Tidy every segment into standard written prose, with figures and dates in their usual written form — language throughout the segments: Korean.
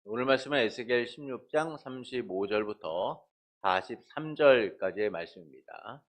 오늘 말씀은 에스겔 16장 35절부터 43절까지의 말씀입니다.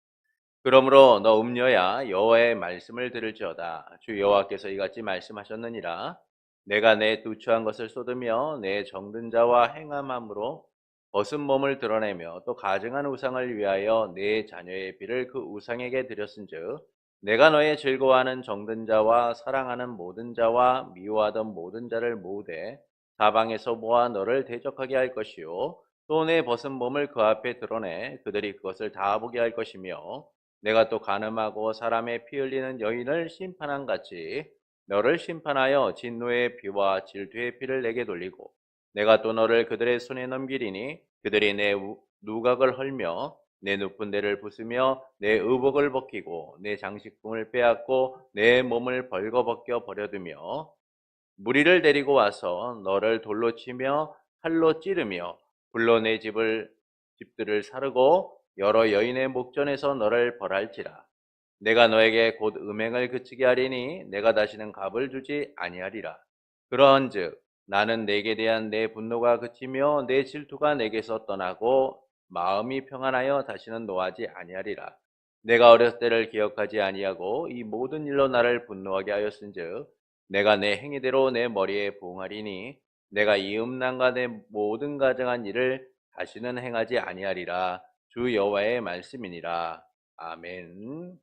그러므로 너 음녀야 여호와의 말씀을 들을지어다. 주 여호와께서 이같이 말씀하셨느니라. 내가 내 누추한 것을 쏟으며 내 정든 자와 행함함으로 벗은 몸을 드러내며 또 가증한 우상을 위하여 내 자녀의 피를 그 우상에게 드렸은즉 내가 너의 즐거워하는 정든 자와 사랑하는 모든 자와 미워하던 모든 자를 모으되 사방에서 모아 너를 대적하게 할 것이요 또 내 벗은 몸을 그 앞에 드러내 그들이 그것을 다 보게 할 것이며 내가 또 간음하고 사람의 피 흘리는 여인을 심판한 같이 너를 심판하여 진노의 피와 질투의 피를 내게 돌리고 내가 또 너를 그들의 손에 넘기리니 그들이 내 누각을 헐며 내 높은 데를 부수며 내 의복을 벗기고 내 장식품을 빼앗고 내 몸을 벌거벗겨 버려두며 무리를 데리고 와서 너를 돌로 치며 칼로 찌르며 불로 내 집들을 사르고 여러 여인의 목전에서 너를 벌할지라. 내가 너에게 곧 음행을 그치게 하리니 내가 다시는 값을 주지 아니하리라. 그러한즉 나는 내게 대한 내 분노가 그치며 내 질투가 내게서 떠나고 마음이 평안하여 다시는 노하지 아니하리라. 내가 어렸을 때를 기억하지 아니하고 이 모든 일로 나를 분노하게 하였은즉 내가 내 행위대로 내 머리에 부응하리니 내가 이 음란과 내 모든 가증한 일을 다시는 행하지 아니하리라. 주 여호와의 말씀이니라. 아멘.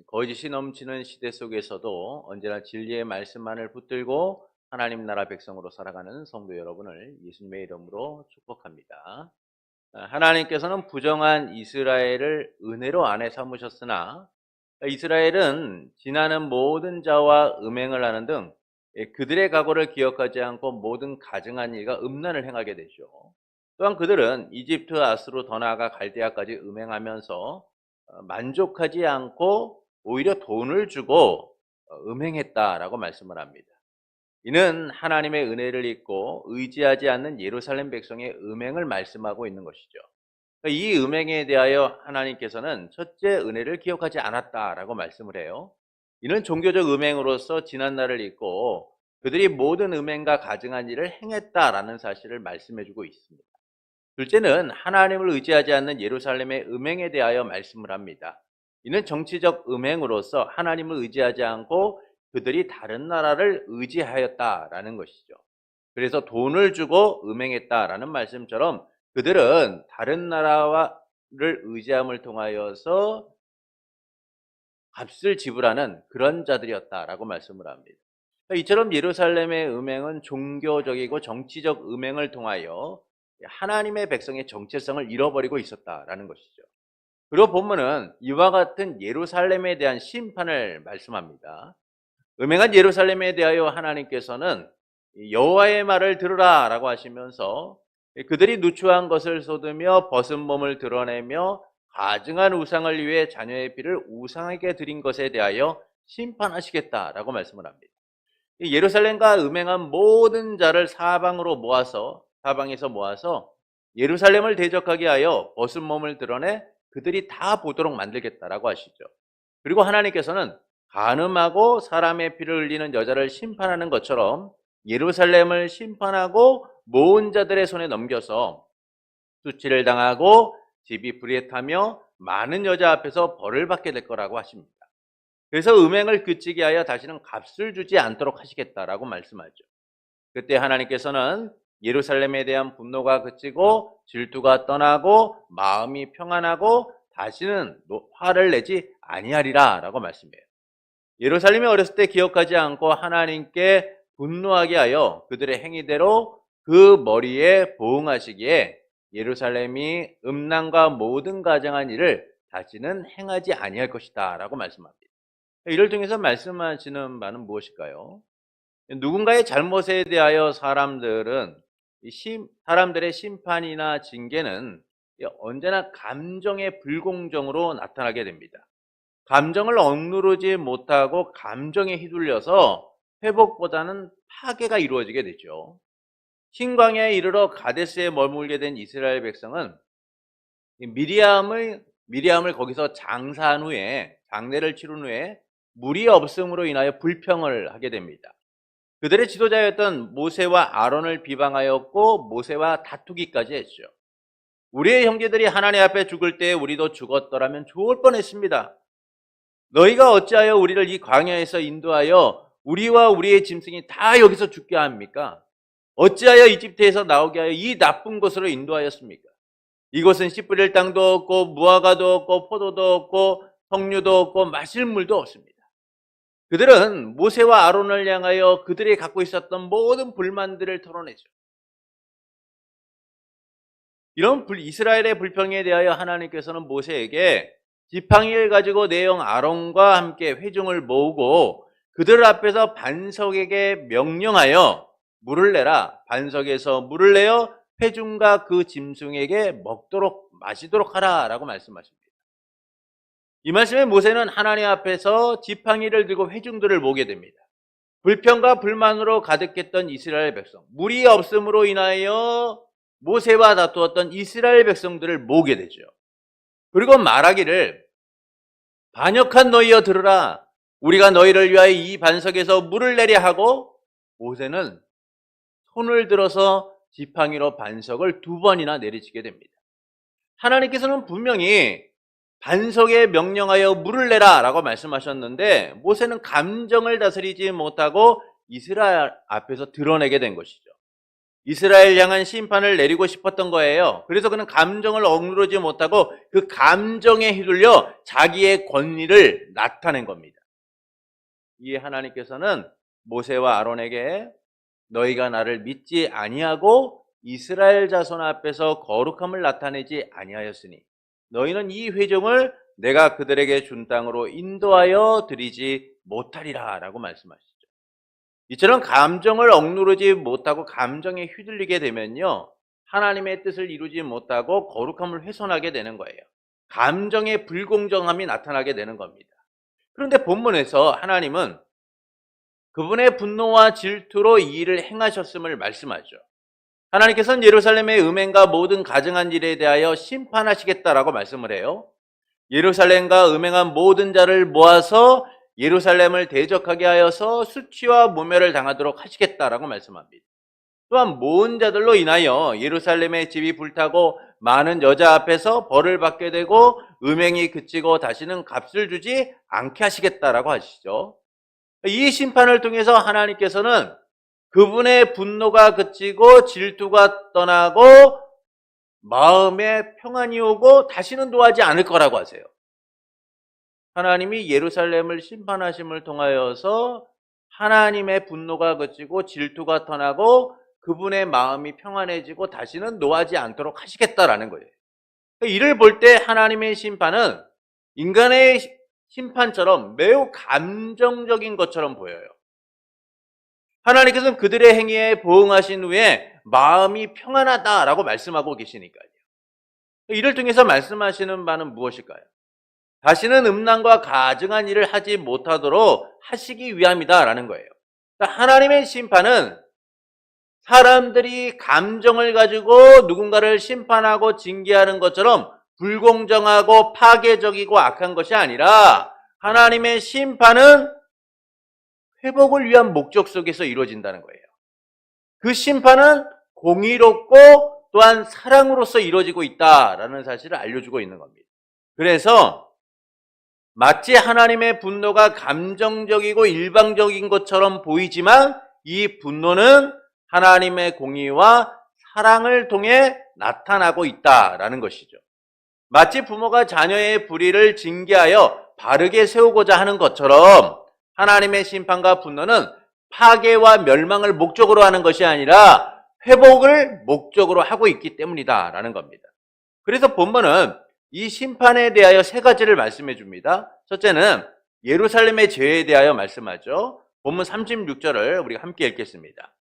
거짓이 넘치는 시대 속에서도 언제나 진리의 말씀만을 붙들고 하나님 나라 백성으로 살아가는 성도 여러분을 예수님의 이름으로 축복합니다. 하나님께서는 부정한 이스라엘을 은혜로 안에 삼으셨으나 이스라엘은 지나는 모든 자와 음행을 하는 등 그들의 각오를 기억하지 않고 모든 가증한 일과 음란을 행하게 되죠. 또한 그들은 이집트, 아수르, 더 나아가 갈대아까지 음행하면서 만족하지 않고 오히려 돈을 주고 음행했다라고 말씀을 합니다. 이는 하나님의 은혜를 잊고 의지하지 않는 예루살렘 백성의 음행을 말씀하고 있는 것이죠. 이 음행에 대하여 하나님께서는 첫째 은혜를 기억하지 않았다라고 말씀을 해요. 이는 종교적 음행으로서 지난 날을 잊고 그들이 모든 음행과 가증한 일을 행했다라는 사실을 말씀해주고 있습니다. 둘째는 하나님을 의지하지 않는 예루살렘의 음행에 대하여 말씀을 합니다. 이는 정치적 음행으로서 하나님을 의지하지 않고 그들이 다른 나라를 의지하였다라는 것이죠. 그래서 돈을 주고 음행했다라는 말씀처럼 그들은 다른 나라를 의지함을 통하여서 값을 지불하는 그런 자들이었다라고 말씀을 합니다. 이처럼 예루살렘의 음행은 종교적이고 정치적 음행을 통하여 하나님의 백성의 정체성을 잃어버리고 있었다라는 것이죠. 그리고 본문은 이와 같은 예루살렘에 대한 심판을 말씀합니다. 음행한 예루살렘에 대하여 하나님께서는 여호와의 말을 들으라라고 하시면서 그들이 누추한 것을 쏟으며 벗은 몸을 드러내며 가증한 우상을 위해 자녀의 피를 우상에게 드린 것에 대하여 심판하시겠다라고 말씀을 합니다. 예루살렘과 음행한 모든 자를 사방에서 모아서 예루살렘을 대적하게 하여 벗은 몸을 드러내 그들이 다 보도록 만들겠다라고 하시죠. 그리고 하나님께서는 간음하고 사람의 피를 흘리는 여자를 심판하는 것처럼 예루살렘을 심판하고 모은 자들의 손에 넘겨서 수치를 당하고 집이 불에 타며 많은 여자 앞에서 벌을 받게 될 거라고 하십니다. 그래서 음행을 그치게 하여 다시는 값을 주지 않도록 하시겠다라고 말씀하죠. 그때 하나님께서는 예루살렘에 대한 분노가 그치고 질투가 떠나고 마음이 평안하고 다시는 화를 내지 아니하리라라고 말씀해요. 예루살렘이 어렸을 때 기억하지 않고 하나님께 분노하게 하여 그들의 행위대로 그 머리에 보응하시기에 예루살렘이 음란과 모든 가증한 일을 다시는 행하지 아니할 것이다라고 말씀합니다. 이를 통해서 말씀하시는 바는 무엇일까요? 누군가의 잘못에 대하여 사람들의 심판이나 징계는 언제나 감정의 불공정으로 나타나게 됩니다. 감정을 억누르지 못하고 감정에 휘둘려서 회복보다는 파괴가 이루어지게 되죠. 흰광야에 이르러 가데스에 머물게 된 이스라엘 백성은 미리암을 거기서 장사한 후에 장례를 치른 후에 물이 없음으로 인하여 불평을 하게 됩니다. 그들의 지도자였던 모세와 아론을 비방하였고 모세와 다투기까지 했죠. 우리의 형제들이 하나님 앞에 죽을 때 우리도 죽었더라면 좋을 뻔했습니다. 너희가 어찌하여 우리를 이 광야에서 인도하여 우리와 우리의 짐승이 다 여기서 죽게 합니까? 어찌하여 이집트에서 나오게 하여 이 나쁜 곳으로 인도하였습니까? 이곳은 씨 뿌릴 땅도 없고 무화과도 없고 포도도 없고 석류도 없고 마실 물도 없습니다. 그들은 모세와 아론을 향하여 그들이 갖고 있었던 모든 불만들을 털어내죠. 이런 이스라엘의 불평에 대하여 하나님께서는 모세에게 지팡이를 가지고 내 형 아론과 함께 회중을 모으고 그들 앞에서 반석에게 명령하여 물을 내라. 반석에서 물을 내어 회중과 그 짐승에게 먹도록 마시도록 하라라고 말씀하십니다. 이 말씀에 모세는 하나님 앞에서 지팡이를 들고 회중들을 모게 됩니다. 불평과 불만으로 가득했던 이스라엘 백성, 물이 없음으로 인하여 모세와 다투었던 이스라엘 백성들을 모으게 되죠. 그리고 말하기를 반역한 너희여 들으라. 우리가 너희를 위하여 이 반석에서 물을 내려 하고 모세는 손을 들어서 지팡이로 반석을 2번이나 내리치게 됩니다. 하나님께서는 분명히 반석에 명령하여 물을 내라 라고 말씀하셨는데 모세는 감정을 다스리지 못하고 이스라엘 앞에서 드러내게 된 것이죠. 이스라엘 향한 심판을 내리고 싶었던 거예요. 그래서 그는 감정을 억누르지 못하고 그 감정에 휘둘려 자기의 권리를 나타낸 겁니다. 이 하나님께서는 모세와 아론에게 너희가 나를 믿지 아니하고 이스라엘 자손 앞에서 거룩함을 나타내지 아니하였으니 너희는 이 회중을 내가 그들에게 준 땅으로 인도하여 드리지 못하리라 라고 말씀하시죠. 이처럼 감정을 억누르지 못하고 감정에 휘둘리게 되면요, 하나님의 뜻을 이루지 못하고 거룩함을 훼손하게 되는 거예요. 감정의 불공정함이 나타나게 되는 겁니다. 그런데 본문에서 하나님은 그분의 분노와 질투로 이 일을 행하셨음을 말씀하죠. 하나님께서는 예루살렘의 음행과 모든 가증한 일에 대하여 심판하시겠다라고 말씀을 해요. 예루살렘과 음행한 모든 자를 모아서 예루살렘을 대적하게 하여서 수치와 모멸을 당하도록 하시겠다라고 말씀합니다. 또한 모은 자들로 인하여 예루살렘의 집이 불타고 많은 여자 앞에서 벌을 받게 되고 음행이 그치고 다시는 값을 주지 않게 하시겠다라고 하시죠. 이 심판을 통해서 하나님께서는 그분의 분노가 그치고 질투가 떠나고 마음에 평안이 오고 다시는 노하지 않을 거라고 하세요. 하나님이 예루살렘을 심판하심을 통하여서 하나님의 분노가 그치고 질투가 떠나고 그분의 마음이 평안해지고 다시는 노하지 않도록 하시겠다라는 거예요. 이를 볼 때 하나님의 심판은 인간의 심판처럼 매우 감정적인 것처럼 보여요. 하나님께서는 그들의 행위에 보응하신 후에 마음이 평안하다라고 말씀하고 계시니까요. 이를 통해서 말씀하시는 바는 무엇일까요? 다시는 음란과 가증한 일을 하지 못하도록 하시기 위함이다라는 거예요. 하나님의 심판은 사람들이 감정을 가지고 누군가를 심판하고 징계하는 것처럼 불공정하고 파괴적이고 악한 것이 아니라 하나님의 심판은 회복을 위한 목적 속에서 이루어진다는 거예요. 그 심판은 공의롭고 또한 사랑으로서 이루어지고 있다라는 사실을 알려주고 있는 겁니다. 그래서 마치 하나님의 분노가 감정적이고 일방적인 것처럼 보이지만 이 분노는 하나님의 공의와 사랑을 통해 나타나고 있다라는 것이죠. 마치 부모가 자녀의 불의를 징계하여 바르게 세우고자 하는 것처럼 하나님의 심판과 분노는 파괴와 멸망을 목적으로 하는 것이 아니라 회복을 목적으로 하고 있기 때문이다라는 겁니다. 그래서 본문은 이 심판에 대하여 3가지를 말씀해 줍니다. 첫째는 예루살렘의 죄에 대하여 말씀하죠. 본문 36절을 우리가 함께 읽겠습니다.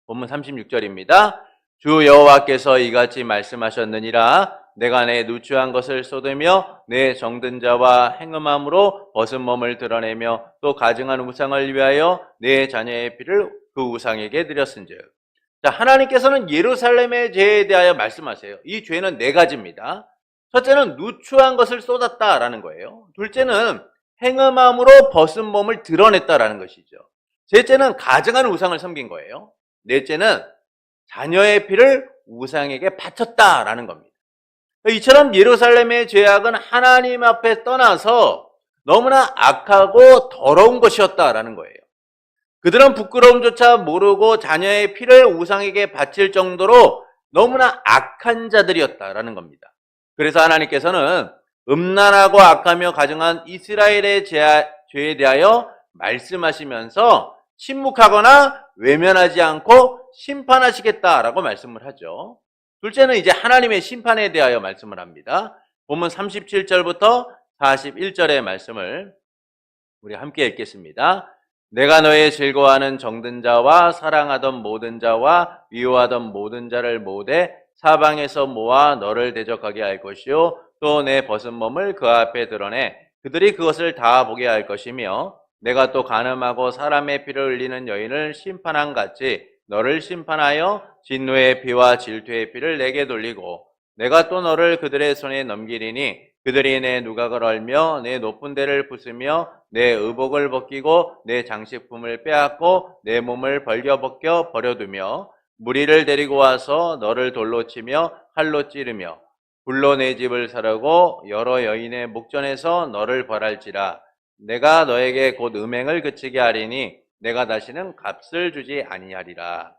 본문 36절입니다. 주 여호와께서 이같이 말씀하셨느니라. 내가 내 누추한 것을 쏟으며 내 정든 자와 행음함으로 벗은 몸을 드러내며 또 가증한 우상을 위하여 내 자녀의 피를 그 우상에게 드렸은즉. 자, 하나님께서는 예루살렘의 죄에 대하여 말씀하세요. 이 죄는 4가지입니다. 첫째는 누추한 것을 쏟았다라는 거예요. 둘째는 행음함으로 벗은 몸을 드러냈다라는 것이죠. 셋째는 가증한 우상을 섬긴 거예요. 넷째는 자녀의 피를 우상에게 바쳤다라는 겁니다. 이처럼 예루살렘의 죄악은 하나님 앞에 떠나서 너무나 악하고 더러운 것이었다라는 거예요. 그들은 부끄러움조차 모르고 자녀의 피를 우상에게 바칠 정도로 너무나 악한 자들이었다라는 겁니다. 그래서 하나님께서는 음란하고 악하며 가증한 이스라엘의 죄에 대하여 말씀하시면서 침묵하거나 외면하지 않고 심판하시겠다라고 말씀을 하죠. 둘째는 이제 하나님의 심판에 대하여 말씀을 합니다. 본문 37절부터 41절의 말씀을 우리 함께 읽겠습니다. 내가 너의 즐거워하는 정든 자와 사랑하던 모든 자와 미워하던 모든 자를 모되 사방에서 모아 너를 대적하게 할 것이요 또 내 벗은 몸을 그 앞에 드러내 그들이 그것을 다 보게 할 것이며 내가 또 간음하고 사람의 피를 흘리는 여인을 심판한 같이 너를 심판하여 진노의 피와 질투의 피를 내게 돌리고 내가 또 너를 그들의 손에 넘기리니 그들이 내 누각을 헐며 내 높은 데를 부수며 내 의복을 벗기고 내 장식품을 빼앗고 내 몸을 벌겨벗겨 버려두며 무리를 데리고 와서 너를 돌로 치며 칼로 찌르며 불로 내 집을 사르고 여러 여인의 목전에서 너를 벌할지라 내가 너에게 곧 음행을 그치게 하리니 내가 다시는 값을 주지 아니하리라.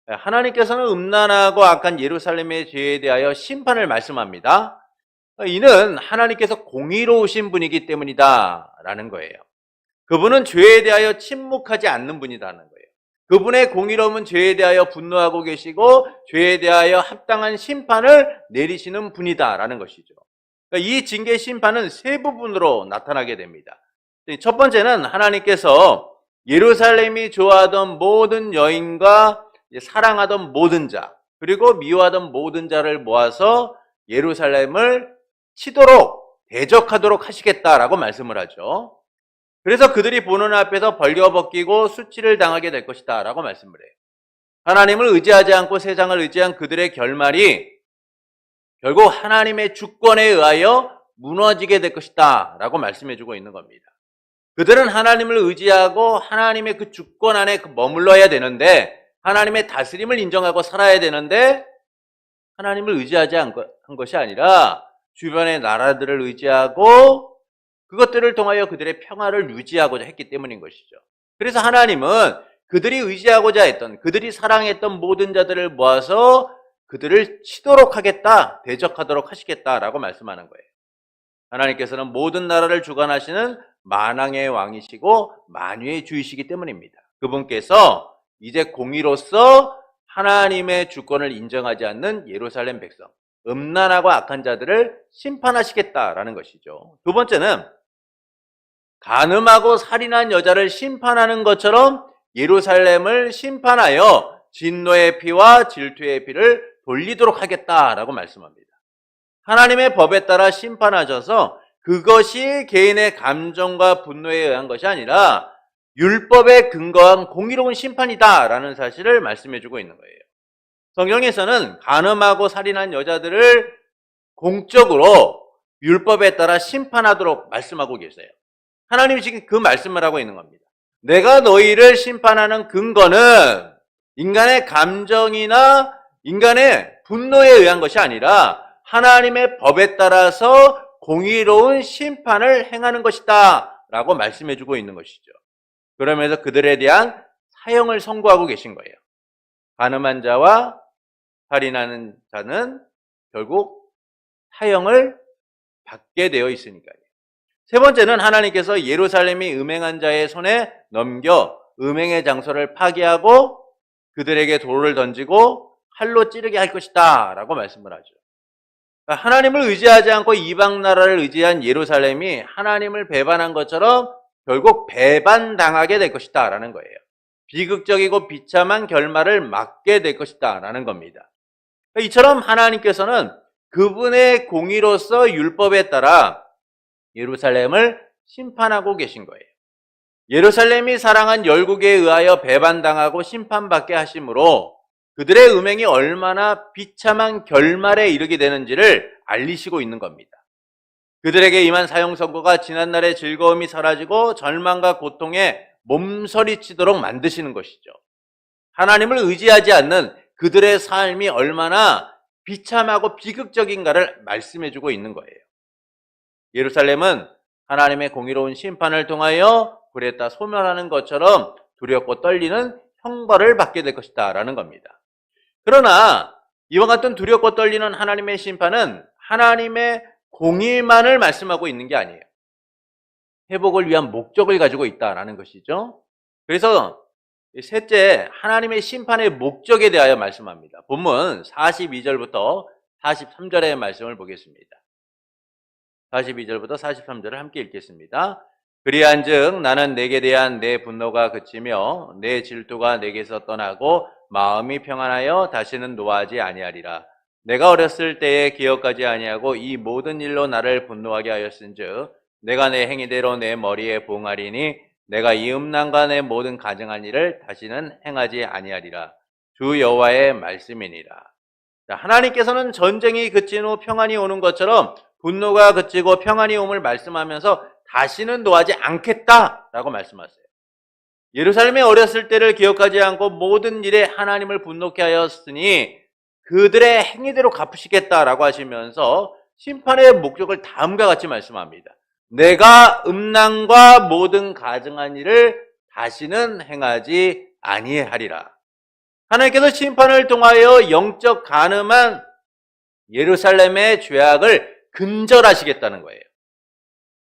하나님께서는 음란하고 악한 예루살렘의 죄에 대하여 심판을 말씀합니다. 이는 하나님께서 공의로우신 분이기 때문이다 라는 거예요. 그분은 죄에 대하여 침묵하지 않는 분이라는 거예요. 그분의 공의로움은 죄에 대하여 분노하고 계시고 죄에 대하여 합당한 심판을 내리시는 분이다라는 것이죠. 그러니까 이 징계 심판은 세 부분으로 나타나게 됩니다. 첫 번째는 하나님께서 예루살렘이 좋아하던 모든 여인과 사랑하던 모든 자 그리고 미워하던 모든 자를 모아서 예루살렘을 치도록 대적하도록 하시겠다라고 말씀을 하죠. 그래서 그들이 보는 앞에서 벌겨벗기고 수치를 당하게 될 것이다 라고 말씀을 해요. 하나님을 의지하지 않고 세상을 의지한 그들의 결말이 결국 하나님의 주권에 의하여 무너지게 될 것이다 라고 말씀해주고 있는 겁니다. 그들은 하나님을 의지하고 하나님의 그 주권 안에 머물러야 되는데 하나님의 다스림을 인정하고 살아야 되는데 하나님을 의지하지 한 것이 아니라 주변의 나라들을 의지하고 그것들을 통하여 그들의 평화를 유지하고자 했기 때문인 것이죠. 그래서 하나님은 그들이 의지하고자 했던 그들이 사랑했던 모든 자들을 모아서 그들을 치도록 하겠다, 대적하도록 하시겠다라고 말씀하는 거예요. 하나님께서는 모든 나라를 주관하시는 만왕의 왕이시고 만유의 주이시기 때문입니다. 그분께서 이제 공의로서 하나님의 주권을 인정하지 않는 예루살렘 백성, 음란하고 악한 자들을 심판하시겠다라는 것이죠. 두 번째는 간음하고 살인한 여자를 심판하는 것처럼 예루살렘을 심판하여 진노의 피와 질투의 피를 돌리도록 하겠다라고 말씀합니다. 하나님의 법에 따라 심판하셔서 그것이 개인의 감정과 분노에 의한 것이 아니라 율법에 근거한 공의로운 심판이다라는 사실을 말씀해주고 있는 거예요. 성경에서는 간음하고 살인한 여자들을 공적으로 율법에 따라 심판하도록 말씀하고 계세요. 하나님이 지금 그 말씀을 하고 있는 겁니다. 내가 너희를 심판하는 근거는 인간의 감정이나 인간의 분노에 의한 것이 아니라 하나님의 법에 따라서 공의로운 심판을 행하는 것이다 라고 말씀해주고 있는 것이죠. 그러면서 그들에 대한 사형을 선고하고 계신 거예요. 간음한 자와 살인하는 자는 결국 사형을 받게 되어 있으니까요. 세 번째는 하나님께서 예루살렘이 음행한 자의 손에 넘겨 음행의 장소를 파괴하고 그들에게 돌을 던지고 칼로 찌르게 할 것이다 라고 말씀을 하죠. 하나님을 의지하지 않고 이방 나라를 의지한 예루살렘이 하나님을 배반한 것처럼 결국 배반당하게 될 것이다 라는 거예요. 비극적이고 비참한 결말을 맞게 될 것이다 라는 겁니다. 이처럼 하나님께서는 그분의 공의로서 율법에 따라 예루살렘을 심판하고 계신 거예요. 예루살렘이 사랑한 열국에 의하여 배반당하고 심판받게 하심으로 그들의 음행이 얼마나 비참한 결말에 이르게 되는지를 알리시고 있는 겁니다. 그들에게 임한 사형 선고가 지난날의 즐거움이 사라지고 절망과 고통에 몸서리치도록 만드시는 것이죠. 하나님을 의지하지 않는 그들의 삶이 얼마나 비참하고 비극적인가를 말씀해주고 있는 거예요. 예루살렘은 하나님의 공의로운 심판을 통하여 불에 따 소멸하는 것처럼 두렵고 떨리는 형벌을 받게 될 것이다 라는 겁니다. 그러나 이와 같은 두렵고 떨리는 하나님의 심판은 하나님의 공의만을 말씀하고 있는 게 아니에요. 회복을 위한 목적을 가지고 있다라는 것이죠. 그래서 셋째, 하나님의 심판의 목적에 대하여 말씀합니다. 본문 42절부터 43절의 말씀을 보겠습니다. 42절부터 43절을 함께 읽겠습니다. 그리한즉 나는 내게 대한 내 분노가 그치며 내 질투가 내게서 떠나고 마음이 평안하여 다시는 노하지 아니하리라. 내가 어렸을 때에 기억하지 아니하고 이 모든 일로 나를 분노하게 하였은즉 내가 내 행위대로 내 머리에 봉하리니 내가 이 음란과 내 모든 가증한 일을 다시는 행하지 아니하리라. 주 여호와의 말씀이니라. 하나님께서는 전쟁이 그친 후 평안이 오는 것처럼 분노가 그치고 평안이 옴을 말씀하면서 다시는 노하지 않겠다라고 말씀하세요. 예루살렘에 어렸을 때를 기억하지 않고 모든 일에 하나님을 분노케 하였으니 그들의 행위대로 갚으시겠다라고 하시면서 심판의 목적을 다음과 같이 말씀합니다. 내가 음란과 모든 가증한 일을 다시는 행하지 아니하리라. 하나님께서 심판을 통하여 영적 간음한 예루살렘의 죄악을 근절하시겠다는 거예요.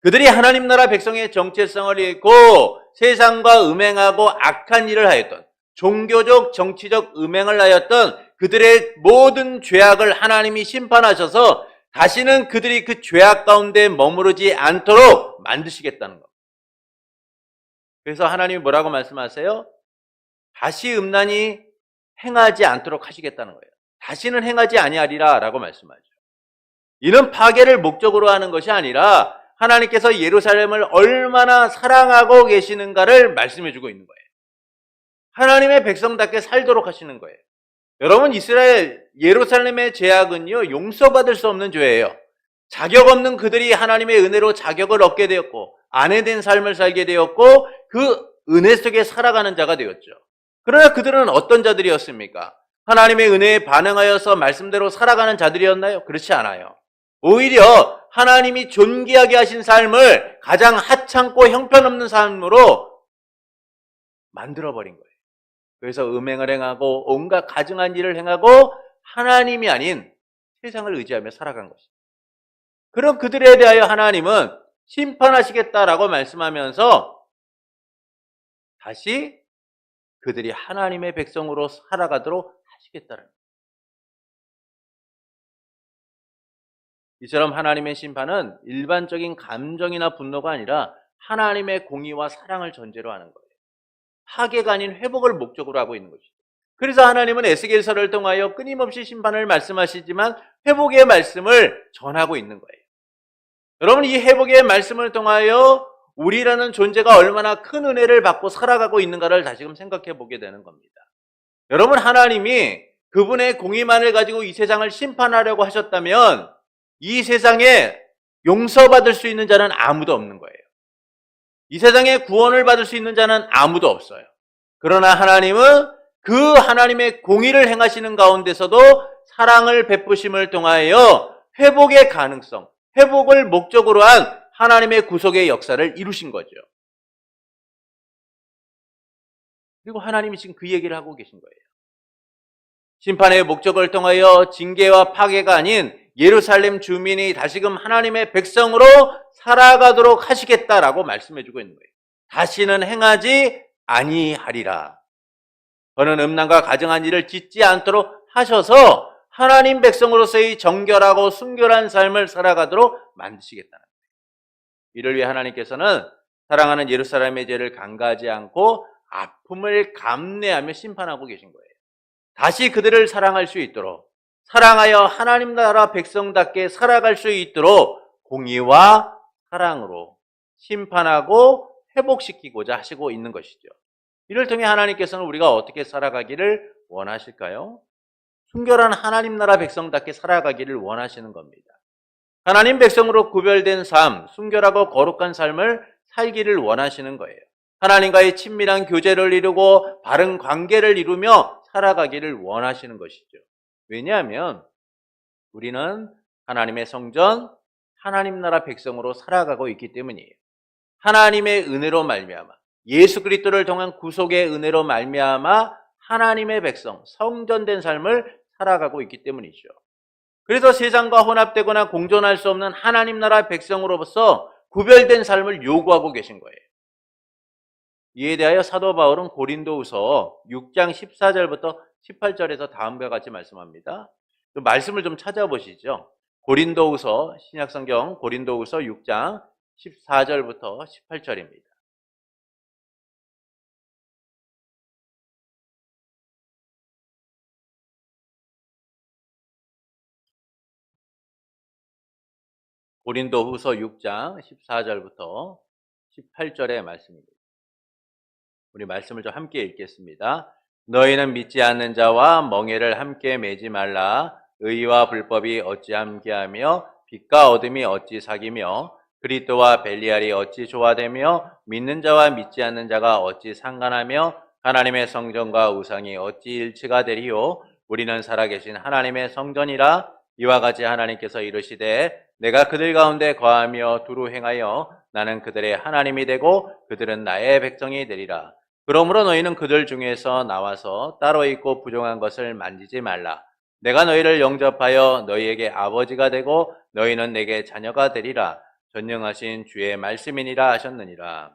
그들이 하나님 나라 백성의 정체성을 잃고 세상과 음행하고 악한 일을 하였던, 종교적 정치적 음행을 하였던 그들의 모든 죄악을 하나님이 심판하셔서 다시는 그들이 그 죄악 가운데 머무르지 않도록 만드시겠다는 겁니다. 그래서 하나님이 뭐라고 말씀하세요? 다시 음란이 행하지 않도록 하시겠다는 거예요. 다시는 행하지 아니하리라 라고 말씀하죠. 이는 파괴를 목적으로 하는 것이 아니라 하나님께서 예루살렘을 얼마나 사랑하고 계시는가를 말씀해 주고 있는 거예요. 하나님의 백성답게 살도록 하시는 거예요. 여러분, 예루살렘의 죄악은요, 용서받을 수 없는 죄예요. 자격 없는 그들이 하나님의 은혜로 자격을 얻게 되었고, 아내된 삶을 살게 되었고, 그 은혜 속에 살아가는 자가 되었죠. 그러나 그들은 어떤 자들이었습니까? 하나님의 은혜에 반응하여서 말씀대로 살아가는 자들이었나요? 그렇지 않아요. 오히려 하나님이 존귀하게 하신 삶을 가장 하찮고 형편없는 삶으로 만들어버린 거예요. 그래서 음행을 행하고 온갖 가증한 일을 행하고 하나님이 아닌 세상을 의지하며 살아간 것입니다. 그럼 그들에 대하여 하나님은 심판하시겠다라고 말씀하면서 다시 그들이 하나님의 백성으로 살아가도록 하시겠다는 거예요. 이처럼 하나님의 심판은 일반적인 감정이나 분노가 아니라 하나님의 공의와 사랑을 전제로 하는 거예요. 파괴가 아닌 회복을 목적으로 하고 있는 것이죠. 그래서 하나님은 에스겔서를 통하여 끊임없이 심판을 말씀하시지만 회복의 말씀을 전하고 있는 거예요. 여러분, 이 회복의 말씀을 통하여 우리라는 존재가 얼마나 큰 은혜를 받고 살아가고 있는가를 다시금 생각해 보게 되는 겁니다. 여러분, 하나님이 그분의 공의만을 가지고 이 세상을 심판하려고 하셨다면 이 세상에 용서받을 수 있는 자는 아무도 없는 거예요. 이 세상에 구원을 받을 수 있는 자는 아무도 없어요. 그러나 하나님은 그 하나님의 공의를 행하시는 가운데서도 사랑을 베푸심을 통하여 회복의 가능성, 회복을 목적으로 한 하나님의 구속의 역사를 이루신 거죠. 그리고 하나님이 지금 그 얘기를 하고 계신 거예요. 심판의 목적을 통하여 징계와 파괴가 아닌 예루살렘 주민이 다시금 하나님의 백성으로 살아가도록 하시겠다라고 말씀해주고 있는 거예요. 다시는 행하지 아니하리라. 저는 음란과 가증한 일을 짓지 않도록 하셔서 하나님 백성으로서의 정결하고 순결한 삶을 살아가도록 만드시겠다는 거예요. 이를 위해 하나님께서는 사랑하는 예루살렘의 죄를 간과하지 않고 아픔을 감내하며 심판하고 계신 거예요. 다시 그들을 사랑할 수 있도록, 사랑하여 하나님 나라 백성답게 살아갈 수 있도록 공의와 사랑으로 심판하고 회복시키고자 하시고 있는 것이죠. 이를 통해 하나님께서는 우리가 어떻게 살아가기를 원하실까요? 순결한 하나님 나라 백성답게 살아가기를 원하시는 겁니다. 하나님 백성으로 구별된 삶, 순결하고 거룩한 삶을 살기를 원하시는 거예요. 하나님과의 친밀한 교제를 이루고 바른 관계를 이루며 살아가기를 원하시는 것이죠. 왜냐하면 우리는 하나님의 성전, 하나님 나라 백성으로 살아가고 있기 때문이에요. 하나님의 은혜로 말미암아 예수 그리스도를 통한 구속의 은혜로 말미암아 하나님의 백성, 성전된 삶을 살아가고 있기 때문이죠. 그래서 세상과 혼합되거나 공존할 수 없는 하나님 나라 백성으로서 구별된 삶을 요구하고 계신 거예요. 이에 대하여 사도 바울은 고린도후서 6장 14절부터 18절에서 다음과 같이 말씀합니다. 그 말씀을 좀 찾아보시죠. 고린도후서 신약성경 고린도후서 6장 14절부터 18절입니다. 고린도후서 6장 14절부터 18절의 말씀입니다. 우리 말씀을 좀 함께 읽겠습니다. 너희는 믿지 않는 자와 멍에를 함께 매지 말라. 의와 불법이 어찌 함께하며 빛과 어둠이 어찌 사귀며 그리스도와 벨리알이 어찌 조화되며 믿는 자와 믿지 않는 자가 어찌 상관하며 하나님의 성전과 우상이 어찌 일치가 되리요. 우리는 살아계신 하나님의 성전이라. 이와 같이 하나님께서 이르시되 내가 그들 가운데 거하며 두루 행하여 나는 그들의 하나님이 되고 그들은 나의 백성이 되리라. 그러므로 너희는 그들 중에서 나와서 따로 있고 부정한 것을 만지지 말라. 내가 너희를 영접하여 너희에게 아버지가 되고 너희는 내게 자녀가 되리라. 전능하신 주의 말씀이니라 하셨느니라.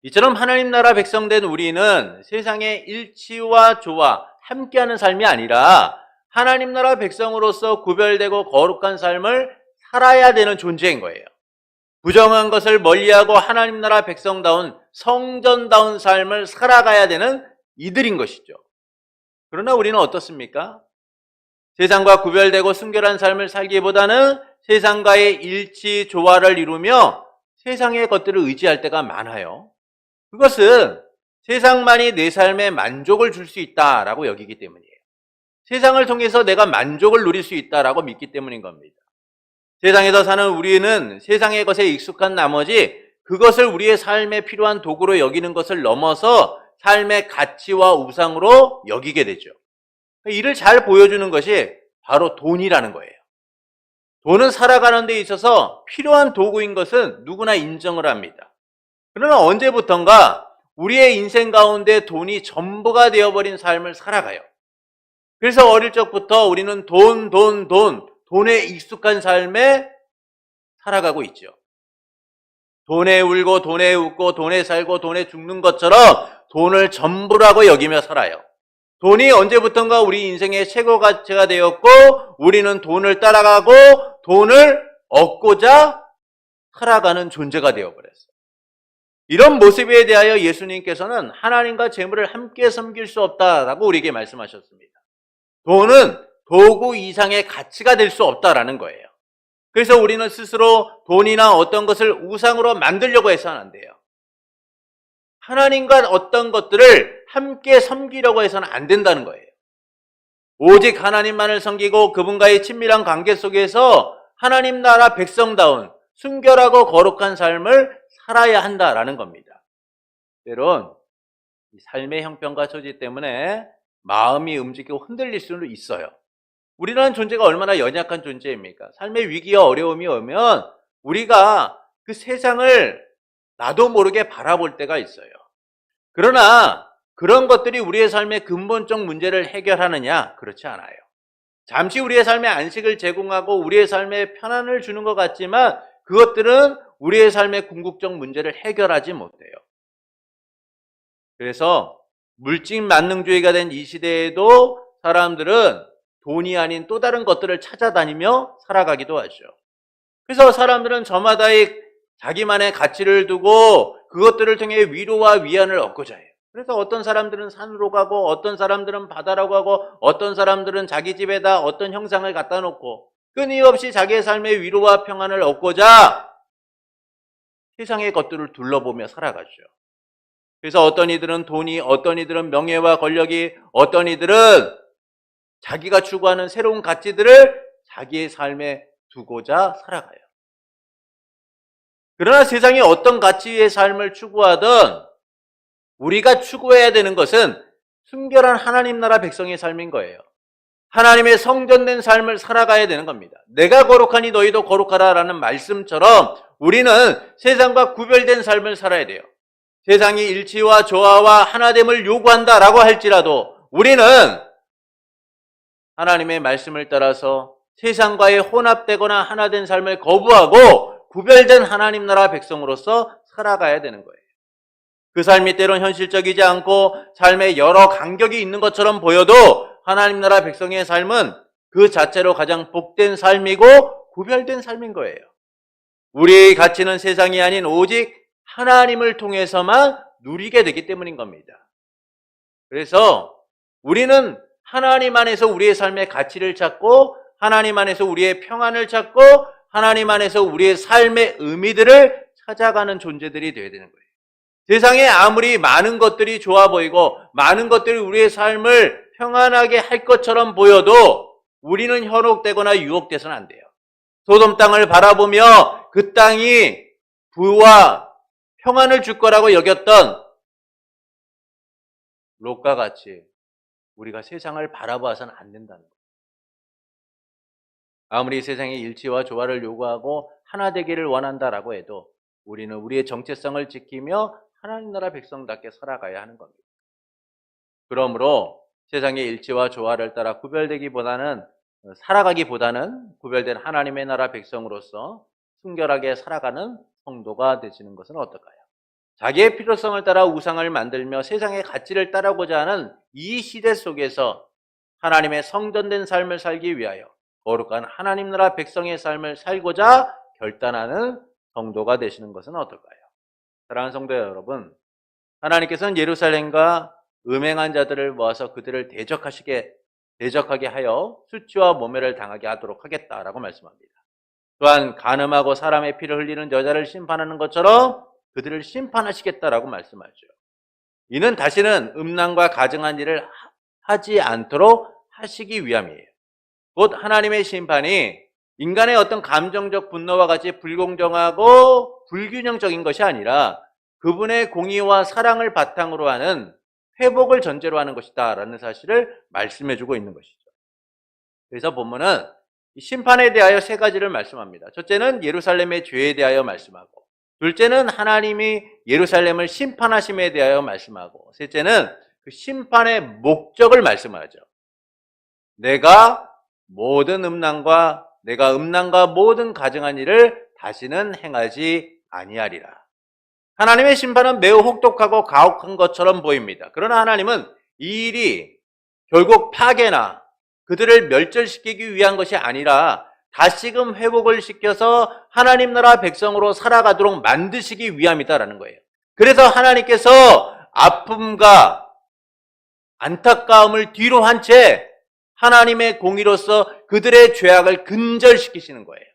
이처럼 하나님 나라 백성된 우리는 세상의 일치와 조화, 함께하는 삶이 아니라 하나님 나라 백성으로서 구별되고 거룩한 삶을 살아야 되는 존재인 거예요. 부정한 것을 멀리하고 하나님 나라 백성다운 성전다운 삶을 살아가야 되는 이들인 것이죠. 그러나 우리는 어떻습니까? 세상과 구별되고 순결한 삶을 살기보다는 세상과의 일치, 조화를 이루며 세상의 것들을 의지할 때가 많아요. 그것은 세상만이 내 삶에 만족을 줄 수 있다라고 여기기 때문이에요. 세상을 통해서 내가 만족을 누릴 수 있다라고 믿기 때문인 겁니다. 세상에서 사는 우리는 세상의 것에 익숙한 나머지 그것을 우리의 삶에 필요한 도구로 여기는 것을 넘어서 삶의 가치와 우상으로 여기게 되죠. 이를 잘 보여주는 것이 바로 돈이라는 거예요. 돈은 살아가는 데 있어서 필요한 도구인 것은 누구나 인정을 합니다. 그러나 언제부턴가 우리의 인생 가운데 돈이 전부가 되어버린 삶을 살아가요. 그래서 어릴 적부터 우리는 돈에 익숙한 삶에 살아가고 있죠. 돈에 울고 돈에 웃고 돈에 살고 돈에 죽는 것처럼 돈을 전부라고 여기며 살아요. 돈이 언제부턴가 우리 인생의 최고 가치가 되었고 우리는 돈을 따라가고 돈을 얻고자 살아가는 존재가 되어버렸어요. 이런 모습에 대하여 예수님께서는 하나님과 재물을 함께 섬길 수 없다라고 우리에게 말씀하셨습니다. 돈은 도구 이상의 가치가 될 수 없다라는 거예요. 그래서 우리는 스스로 돈이나 어떤 것을 우상으로 만들려고 해서는 안 돼요. 하나님과 어떤 것들을 함께 섬기려고 해서는 안 된다는 거예요. 오직 하나님만을 섬기고 그분과의 친밀한 관계 속에서 하나님 나라 백성다운 순결하고 거룩한 삶을 살아야 한다라는 겁니다. 때론 이 삶의 형편과 처지 때문에 마음이 움직이고 흔들릴 수는 있어요. 우리라는 존재가 얼마나 연약한 존재입니까? 삶의 위기와 어려움이 오면 우리가 그 세상을 나도 모르게 바라볼 때가 있어요. 그러나 그런 것들이 우리의 삶의 근본적 문제를 해결하느냐? 그렇지 않아요. 잠시 우리의 삶에 안식을 제공하고 우리의 삶에 편안을 주는 것 같지만 그것들은 우리의 삶의 궁극적 문제를 해결하지 못해요. 그래서 물질 만능주의가 된 이 시대에도 사람들은 돈이 아닌 또 다른 것들을 찾아다니며 살아가기도 하죠. 그래서 사람들은 저마다의 자기만의 가치를 두고 그것들을 통해 위로와 위안을 얻고자 해요. 그래서 어떤 사람들은 산으로 가고 어떤 사람들은 바다로 가고 어떤 사람들은 자기 집에다 어떤 형상을 갖다 놓고 끊임없이 자기의 삶의 위로와 평안을 얻고자 세상의 것들을 둘러보며 살아가죠. 그래서 어떤 이들은 돈이, 어떤 이들은 명예와 권력이, 어떤 이들은 자기가 추구하는 새로운 가치들을 자기의 삶에 두고자 살아가요. 그러나 세상이 어떤 가치의 삶을 추구하든 우리가 추구해야 되는 것은 순결한 하나님 나라 백성의 삶인 거예요. 하나님의 성전된 삶을 살아가야 되는 겁니다. 내가 거룩하니 너희도 거룩하라라는 말씀처럼 우리는 세상과 구별된 삶을 살아야 돼요. 세상이 일치와 조화와 하나됨을 요구한다라고 할지라도 우리는 하나님의 말씀을 따라서 세상과의 혼합되거나 하나된 삶을 거부하고 구별된 하나님 나라 백성으로서 살아가야 되는 거예요. 그 삶이 때론 현실적이지 않고 삶에 여러 간격이 있는 것처럼 보여도 하나님 나라 백성의 삶은 그 자체로 가장 복된 삶이고 구별된 삶인 거예요. 우리의 가치는 세상이 아닌 오직 하나님을 통해서만 누리게 되기 때문인 겁니다. 그래서 우리는 하나님 안에서 우리의 삶의 가치를 찾고 하나님 안에서 우리의 평안을 찾고 하나님 안에서 우리의 삶의 의미들을 찾아가는 존재들이 되어야 되는 거예요. 세상에 아무리 많은 것들이 좋아 보이고 많은 것들이 우리의 삶을 평안하게 할 것처럼 보여도 우리는 현혹되거나 유혹돼서는 안 돼요. 소돔 땅을 바라보며 그 땅이 부와 평안을 줄 거라고 여겼던 롯과 같이 우리가 세상을 바라봐서는 안 된다는 거예요. 아무리 세상의 일치와 조화를 요구하고 하나 되기를 원한다라고 해도 우리는 우리의 정체성을 지키며 하나님 나라 백성답게 살아가야 하는 겁니다. 그러므로 세상의 일치와 조화를 따라 살아가기보다는 구별된 하나님의 나라 백성으로서 순결하게 살아가는 성도가 되시는 것은 어떨까요? 자기의 필요성을 따라 우상을 만들며 세상의 가치를 따르고자 하는 이 시대 속에서 하나님의 성전된 삶을 살기 위하여 거룩한 하나님 나라 백성의 삶을 살고자 결단하는 성도가 되시는 것은 어떨까요? 사랑하는 성도 여러분, 하나님께서는 예루살렘과 음행한 자들을 모아서 그들을 대적하게 하여 수치와 모멸을 당하게 하도록 하겠다라고 말씀합니다. 또한 간음하고 사람의 피를 흘리는 여자를 심판하는 것처럼 그들을 심판하시겠다라고 말씀하죠. 이는 다시는 음란과 가증한 일을 하지 않도록 하시기 위함이에요. 곧 하나님의 심판이 인간의 어떤 감정적 분노와 같이 불공정하고 불균형적인 것이 아니라 그분의 공의와 사랑을 바탕으로 하는 회복을 전제로 하는 것이다 라는 사실을 말씀해주고 있는 것이죠. 그래서 본문은 심판에 대하여 세 가지를 말씀합니다. 첫째는 예루살렘의 죄에 대하여 말씀하고, 둘째는 하나님이 예루살렘을 심판하심에 대하여 말씀하고, 셋째는 그 심판의 목적을 말씀하죠. 내가 음란과 모든 가증한 일을 다시는 행하지 아니하리라. 하나님의 심판은 매우 혹독하고 가혹한 것처럼 보입니다. 그러나 하나님은 이 일이 결국 파괴나 그들을 멸절시키기 위한 것이 아니라 다시금 회복을 시켜서 하나님 나라 백성으로 살아가도록 만드시기 위함이다라는 거예요. 그래서 하나님께서 아픔과 안타까움을 뒤로 한 채 하나님의 공의로서 그들의 죄악을 근절시키시는 거예요.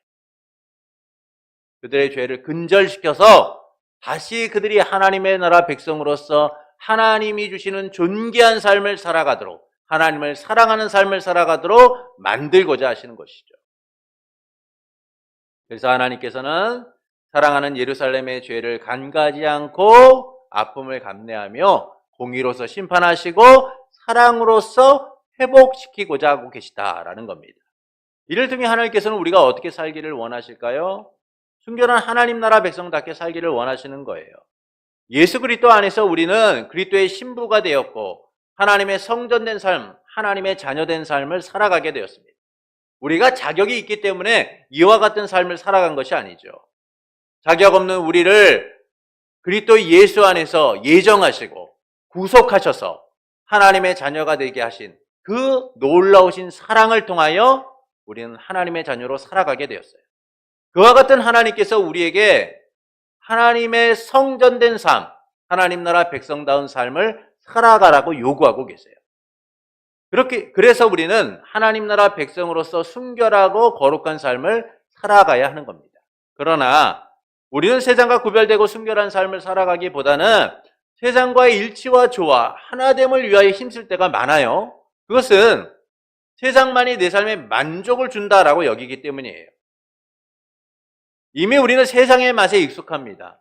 그들의 죄를 근절시켜서 다시 그들이 하나님의 나라 백성으로서 하나님이 주시는 존귀한 삶을 살아가도록, 하나님을 사랑하는 삶을 살아가도록 만들고자 하시는 것이죠. 그래서 하나님께서는 사랑하는 예루살렘의 죄를 간과하지 않고 아픔을 감내하며 공의로서 심판하시고 사랑으로서 회복시키고자 하고 계시다라는 겁니다. 이를 통해 하나님께서는 우리가 어떻게 살기를 원하실까요? 순결한 하나님 나라 백성답게 살기를 원하시는 거예요. 예수 그리스도 안에서 우리는 그리스도의 신부가 되었고 하나님의 성전된 삶, 하나님의 자녀된 삶을 살아가게 되었습니다. 우리가 자격이 있기 때문에 이와 같은 삶을 살아간 것이 아니죠. 자격 없는 우리를 그리스도 예수 안에서 예정하시고 구속하셔서 하나님의 자녀가 되게 하신 그 놀라우신 사랑을 통하여 우리는 하나님의 자녀로 살아가게 되었어요. 그와 같은 하나님께서 우리에게 하나님의 성전된 삶, 하나님 나라 백성다운 삶을 살아가라고 요구하고 계세요. 그래서 우리는 하나님 나라 백성으로서 순결하고 거룩한 삶을 살아가야 하는 겁니다. 그러나 우리는 세상과 구별되고 순결한 삶을 살아가기보다는 세상과의 일치와 조화, 하나됨을 위하여 힘쓸 때가 많아요. 그것은 세상만이 내 삶에 만족을 준다라고 여기기 때문이에요. 이미 우리는 세상의 맛에 익숙합니다.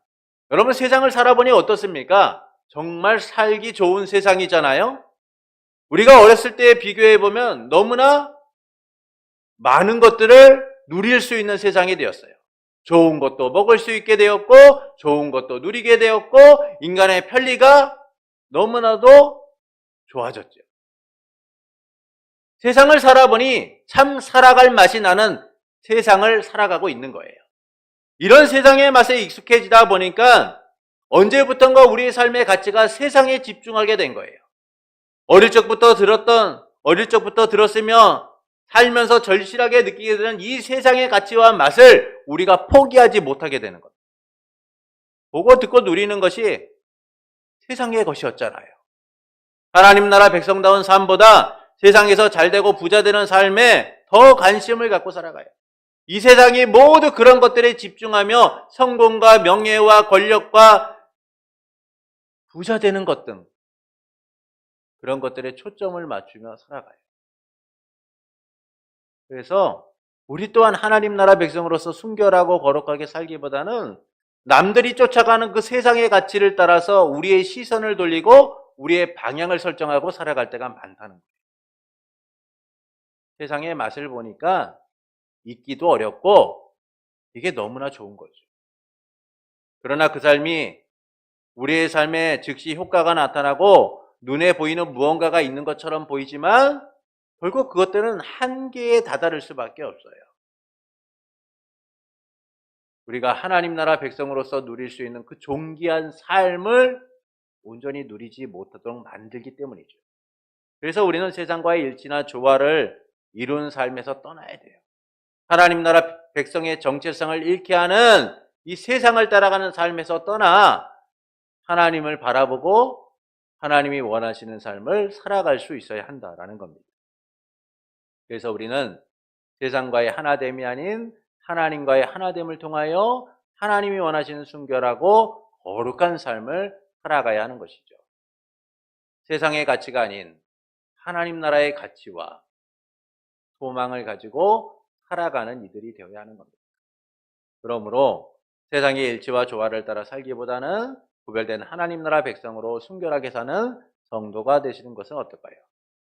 여러분 세상을 살아보니 어떻습니까? 정말 살기 좋은 세상이잖아요. 우리가 어렸을 때 비교해보면 너무나 많은 것들을 누릴 수 있는 세상이 되었어요. 좋은 것도 먹을 수 있게 되었고 좋은 것도 누리게 되었고 인간의 편리가 너무나도 좋아졌죠. 세상을 살아보니 참 살아갈 맛이 나는 세상을 살아가고 있는 거예요. 이런 세상의 맛에 익숙해지다 보니까 언제부턴가 우리의 삶의 가치가 세상에 집중하게 된 거예요. 어릴 적부터 들었으며 살면서 절실하게 느끼게 되는 이 세상의 가치와 맛을 우리가 포기하지 못하게 되는 겁니다. 보고 듣고 누리는 것이 세상의 것이었잖아요. 하나님 나라 백성다운 삶보다 세상에서 잘되고 부자되는 삶에 더 관심을 갖고 살아가요. 이 세상이 모두 그런 것들에 집중하며 성공과 명예와 권력과 부자되는 것 등 그런 것들에 초점을 맞추며 살아가요. 그래서 우리 또한 하나님 나라 백성으로서 순결하고 거룩하게 살기보다는 남들이 쫓아가는 그 세상의 가치를 따라서 우리의 시선을 돌리고 우리의 방향을 설정하고 살아갈 때가 많다는 거예요. 세상의 맛을 보니까 잊기도 어렵고 이게 너무나 좋은 거죠. 그러나 그 삶이 우리의 삶에 즉시 효과가 나타나고 눈에 보이는 무언가가 있는 것처럼 보이지만 결국 그것들은 한계에 다다를 수밖에 없어요. 우리가 하나님 나라 백성으로서 누릴 수 있는 그 존귀한 삶을 온전히 누리지 못하도록 만들기 때문이죠. 그래서 우리는 세상과의 일치나 조화를 이룬 삶에서 떠나야 돼요. 하나님 나라 백성의 정체성을 잃게 하는 이 세상을 따라가는 삶에서 떠나 하나님을 바라보고 하나님이 원하시는 삶을 살아갈 수 있어야 한다라는 겁니다. 그래서 우리는 세상과의 하나됨이 아닌 하나님과의 하나됨을 통하여 하나님이 원하시는 순결하고 거룩한 삶을 살아가야 하는 것이죠. 세상의 가치가 아닌 하나님 나라의 가치와 소망을 가지고 살아가는 이들이 되어야 하는 겁니다. 그러므로 세상의 일치와 조화를 따라 살기보다는 구별된 하나님 나라 백성으로 순결하게 사는 성도가 되시는 것은 어떨까요?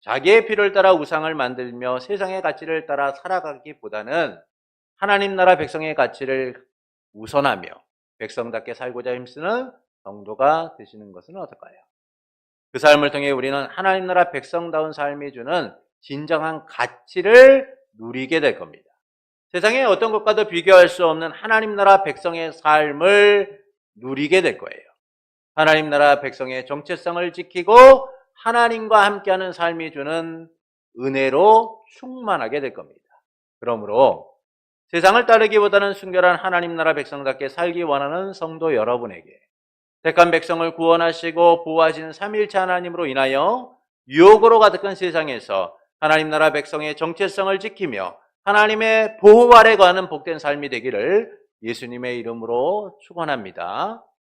자기의 필요를 따라 우상을 만들며 세상의 가치를 따라 살아가기보다는 하나님 나라 백성의 가치를 우선하며 백성답게 살고자 힘쓰는 성도가 되시는 것은 어떨까요? 그 삶을 통해 우리는 하나님 나라 백성다운 삶이 주는 진정한 가치를 누리게 될 겁니다. 세상의 어떤 것과도 비교할 수 없는 하나님 나라 백성의 삶을 누리게 될 거예요. 하나님 나라 백성의 정체성을 지키고 하나님과 함께하는 삶이 주는 은혜로 충만하게 될 겁니다. 그러므로 세상을 따르기보다는 순결한 하나님 나라 백성답게 살기 원하는 성도 여러분에게 택한 백성을 구원하시고 보호하시는 삼위일체 하나님으로 인하여 유혹으로 가득한 세상에서 하나님 나라 백성의 정체성을 지키며 하나님의 보호 아래 거하는 복된 삶이 되기를 예수님의 이름으로 축원합니다.